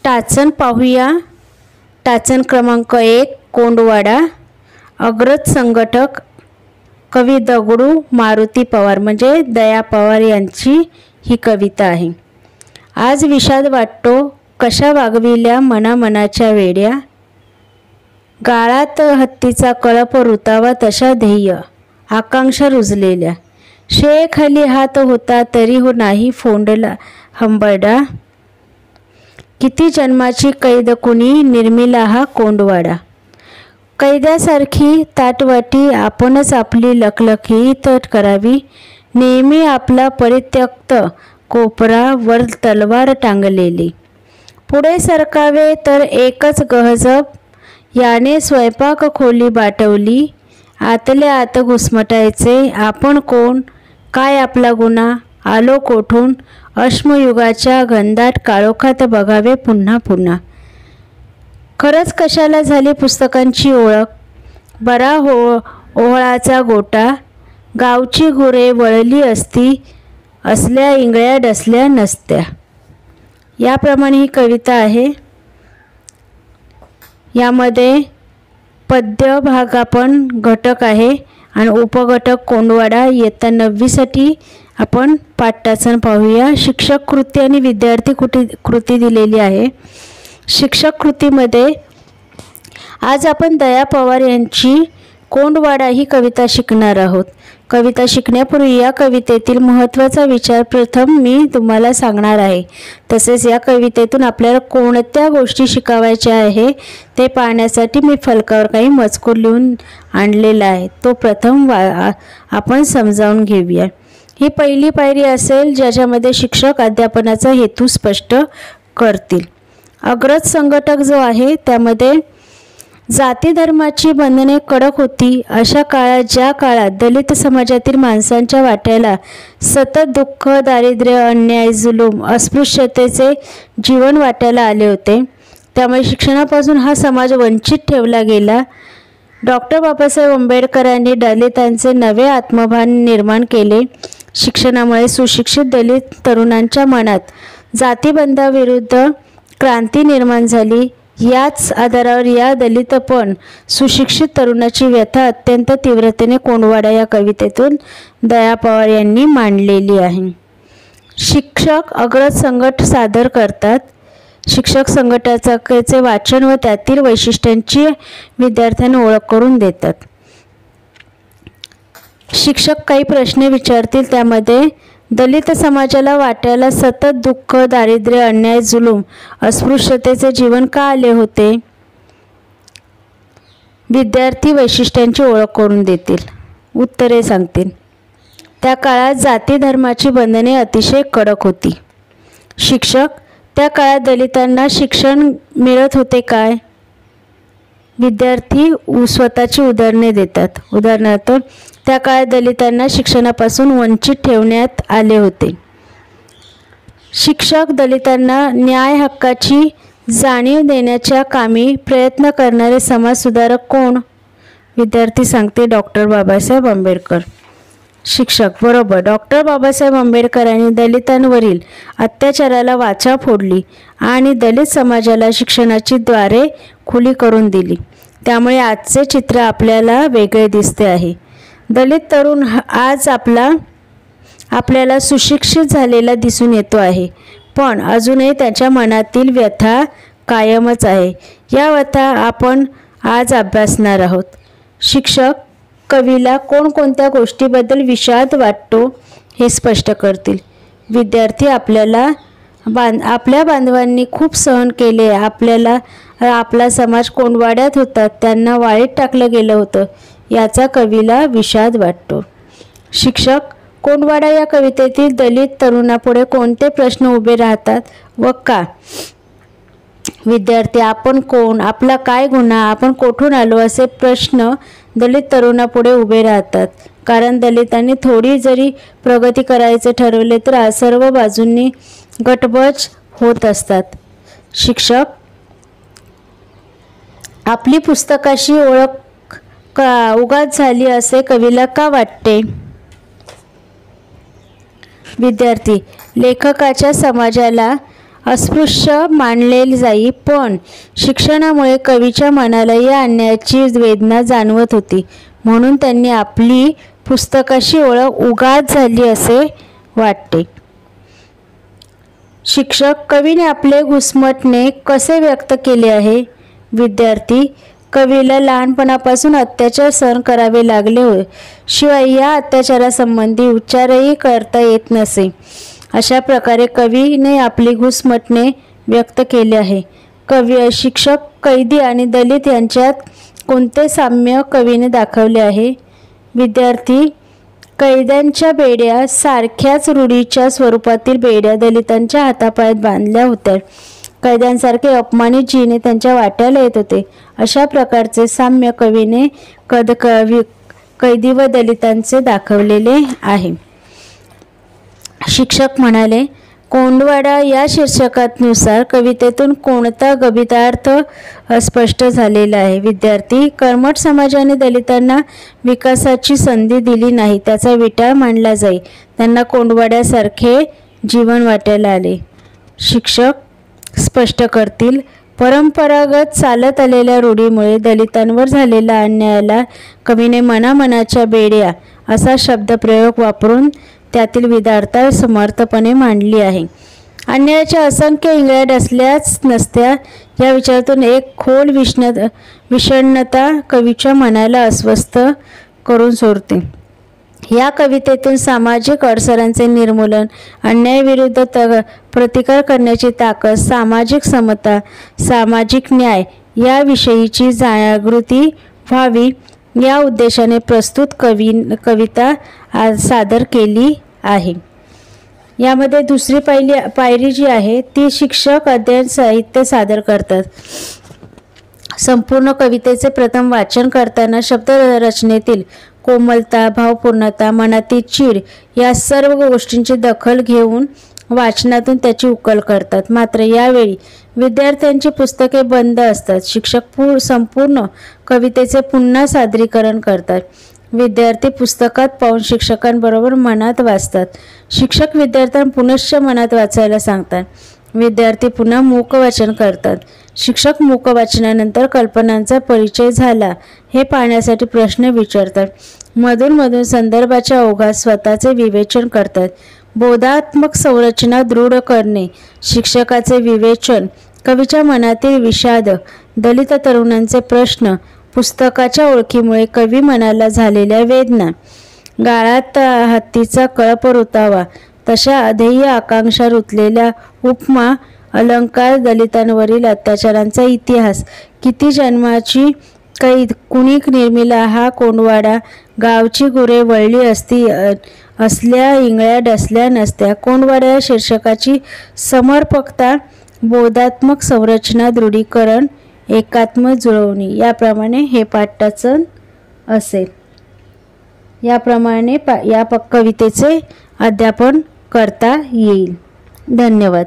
टाचन पाहूया। टाचन क्रमांक 1 कोंडवाडा। अग्रज संघटक कवी दगडू मारुती पवार म्हणजे दया पवार यांची ही कविता आहे। आज विषाद वाटतो कशा वागविल्या मनामनाच्या वेड्या, गाळात हत्तीचा कळप ऋतावा तशा ध्येय आकांक्षा रुजलेल्या, शेखाली हात होता तरी हो नाही फोंडला हंबरडा, किती जन्माची कैद कुणी निर्मिला हा कोंडवाडा, कैद्यासारखी ताटवाटी आपणच आपली लखलखी तट करावी, नेहमी आपला परित्यक्त कोपरा वर तलवार टांगलेली, पुढे सरकावे तर एकच गहजब, याने स्वयंपाक खोली बाटवली, आतल्या आत घुसमटायचे आपण कोण, काय आपला गुन्हा, आलो कोठून, अश्मयुगाच्या घनदाट काळोखात बघावे पुन्हा पुन्हा, खरंच कशाला झाली पुस्तकांची ओळख, बरा ओहळाचा गोटा, गावची गुरे वळली असती असल्या इंगळ्या डसल्या नसत्या। याप्रमाणे ही कविता आहे। यामध्ये पद्य भाग आपण घटक आहे आणि उपघटक कोंडवाडा। इयत्ता 9वी साठी आपण पाठटाचन पाहूया। शिक्षक कृती आणि विद्यार्थी कृती दिलेली आहे। शिक्षक कृतीमध्ये आज आपण दया पवार यांची कोंडवाडा ही कविता शिकणार आहोत। कविता शिकण्यापूर्वी या कवितेतील महत्त्वाचा विचार प्रथम मी तुम्हाला सांगणार आहे। तसेच या कवितेतून आपल्याला कोणत्या गोष्टी शिकावायच्या आहे ते पाहण्यासाठी मी फलकावर काही मजकूर लिहून आणलेला आहे, तो प्रथम आपण समजावून घेऊया। ही पहिली पायरी असेल ज्याच्यामध्ये शिक्षक अध्यापनाचा हेतू स्पष्ट करतील। अग्रज संघटक जो आहे त्यामध्ये जाती धर्माची बंधने कडक होती अशा काळात, ज्या काळात दलित समाजातील माणसांच्या वाट्याला सतत दुःख, दारिद्र्य, अन्याय, जुलूम, अस्पृश्यतेचे जीवन वाट्याला आले होते, त्यामुळे शिक्षणापासून हा समाज वंचित ठेवला गेला। डॉक्टर बाबासाहेब आंबेडकरांनी दलितांचे नवे आत्मभान निर्माण केले। शिक्षणामुळे सुशिक्षित दलित तरुणांच्या मनात जातीबंधाविरुद्ध क्रांती निर्माण झाली। याच आधारावर या दलित पण सुशिक्षित तरुणाची व्यथा अत्यंत तीव्रतेने कोंडवाडा या कवितेतून दया पवार यांनी मांडलेली आहे। शिक्षक अग्रज संघट सादर करतात। शिक्षक संघटकाचे वाचन व त्यातील वैशिष्ट्यांची विद्यार्थ्यांना ओळख करून देतात। शिक्षक काही प्रश्न विचारतील, त्यामध्ये दलित समाजाला वाट्याला सतत दुःख, दारिद्र्य, अन्याय, जुलूम, अस्पृश्यतेचे जीवन का आले होते, विद्यार्थी वैशिष्ट्यांची ओळख करून देतील, उत्तरे सांगतील। त्या काळात जाती धर्माची बंधने अतिशय कडक होती। शिक्षक त्या काळात दलितांना शिक्षण मिळत होते काय, विद्यार्थी स्वतःची उदाहरणे देतात। उदाहरणार्थ त्या काळात दलितांना शिक्षणापासून वंचित ठेवण्यात आले होते। शिक्षक दलितांना न्याय हक्काची जाणीव देण्याच्या कामी प्रयत्न करणारे समाजसुधारक कोण, विद्यार्थी सांगते डॉक्टर बाबासाहेब आंबेडकर। शिक्षक बरोबर, डॉक्टर बाबासाहेब आंबेडकरांनी दलितांवरील अत्याचाराला वाचा फोडली आणि दलित समाजाला शिक्षणाची द्वारे खुली करून दिली, त्यामुळे आजचे चित्र आपल्याला वेगळे दिसते आहे। दलित तरुण आज आपल्याला सुशिक्षित झालेला दिसून येतो आहे, पण अजूनही त्याच्या मनातील व्यथा कायमच आहे। या व्यथा आपण आज अभ्यासणार आहोत। शिक्षक कवीला कोणकोणत्या गोष्टीबद्दल विषाद वाटतो हे स्पष्ट करतील। विद्यार्थी आपल्या बांधवांनी खूप सहन केले, आपला समाज कोंडवाड्यात होता, त्यांना वाळीत टाकलं गेलं होतं, याचा कवीला विषाद वाटतो। शिक्षक कोंडवाडा या कवितेतील दलित तरुणापुढे कोणते प्रश्न उभे राहतात व का, विद्यार्थी आपण कोण, आपला काय गुन्हा, आपण कोठून आलो असे प्रश्न दलित तरुणापुढे उभे राहतात, कारण दलितांनी थोडी जरी प्रगती करायचे ठरवले तर सर्व बाजूंनी गटबज होत असतात। शिक्षक आपली पुस्तकाशी ओळख उगाच झाली असे कवीला का वाटते, विद्यार्थी लेखकाच्या समाजाला अस्पृश्य मानले जाई, पण शिक्षणामुळे कवीच्या मनाला या अन्यायाची वेदना जाणवत होती. म्हणून त्यांनी आपली पुस्तकाशी ओळख उगाच झाली असे वाटते. शिक्षक, कवीने आपले घुसमटणे कसे व्यक्त केले आहे? विद्यार्थी, कवीला लहानपणापासून अत्याचार सहन करावे लागले होते. शिवाय या अत्याचारासंबंधी उच्चारही करता येत नसे. अशा प्रकारे कवीने आपली घुसमटणे व्यक्त केले आहे. शिक्षक, कैदी आणि दलित यांच्यात कोणते साम्य कवीने दाखवले आहे? विद्यार्थी, कैद्यांच्या बेड्या सारख्याच रूढीच्या स्वरूपातील बेड्या दलितांच्या हातापायात बांधल्या होत्या. कैद्यांसारखे अपमानित जीने त्यांच्या वाट्याला येत होते. अशा प्रकारचे साम्य कवीने कैदी व दलितांचे दाखवलेले आहे. शिक्षक म्हणाले, कोंडवाडा या शीर्षकानुसार कवितेतून कोणता गभितार्थ अस्पष्ट झालेला आहे? विद्यार्थी, कर्मठ समाजाने दलितांना विकासाची संधी दिली नाही, त्याचा विटाळ मांडला जाई. त्यांना कोंडवाड्यासारखे जीवन वाट्याला आले. शिक्षक स्पष्ट करतील, परंपरागत चालत आलेल्या रूढीमुळे दलितांवर झालेल्या अन्यायाला कवीने मनामनाच्या बेड्या असा शब्दप्रयोग वापरून त्यातील विदारता समर्थपणे मांडली आहे. अन्यायाच्या असंख्य इंगळ्या डसल्याच नसत्या या विचारातून एक खोल विषण्णता कवीच्या मनाला अस्वस्थ करून सोडते. या कवितेतून सामाजिक अडसरांचे निर्मूलन, अन्यायाविरुद्ध प्रतिकार करण्याची ताकद, सामाजिक समता, सामाजिक न्याय याविषयीची जागृती व्हावी या उद्देशाने प्रस्तुत कविता सादर केली आहे. यामध्ये दुसरी पायरी जी आहे ती शिक्षक अध्ययन साहित्य सादर करतात. संपूर्ण कवितेचे प्रथम वाचन करताना शब्दरचनेतील कोमलता, भावपूर्णता, मनातील चीड या सर्व गोष्टींची दखल घेऊन वाचनातून त्याची उकल करतात. मात्र यावेळी विद्यार्थ्यांची पुस्तके बंद असतात. शिक्षक संपूर्ण कवितेचे पुन्हा सादरीकरण करतात. विद्यार्थी पुस्तकात पाहून शिक्षकांबरोबर मनात वाचतात. शिक्षक विद्यार्थ्यांना पुनश्च मनात वाचायला सांगतात. विद्यार्थी पुन्हा मूकवाचन करतात. शिक्षक मूकवाचनानंतर कल्पनांचा परिचय झाला हे पाहण्यासाठी प्रश्न विचारतात. मधून संदर्भाच्या ओघात स्वतःचे विवेचन करतात. बोधात्मक संरचना दृढ करणे, शिक्षकाचे विवेचन, कवीच्या मनातील विषाद, दलित तरुणांचे प्रश्न, पुस्तकाच्या ओळखीमुळे कवी मनाला झालेल्या वेदना, गाळात हत्तीचा कळप रुतावा तशा अध्येय आकांक्षा रुतलेल्या उपमा, अलंकार, दलितांवरील अत्याचारांचा इतिहास, किती जन्माची कैद, कुणी निर्मिला हा कोंडवाडा, गावची गुरे वळली असल्या इंगळ्या डसल्या नसत्या, कोंडवाडा या शीर्षकाची समर्पकता, बोधात्मक संरचना दृढीकरण, एकात्म जुळवणी याप्रमाणे हे पाठवाचन असेल. याप्रमाणे या कवितेचे अध्यापन करता येईल. धन्यवाद.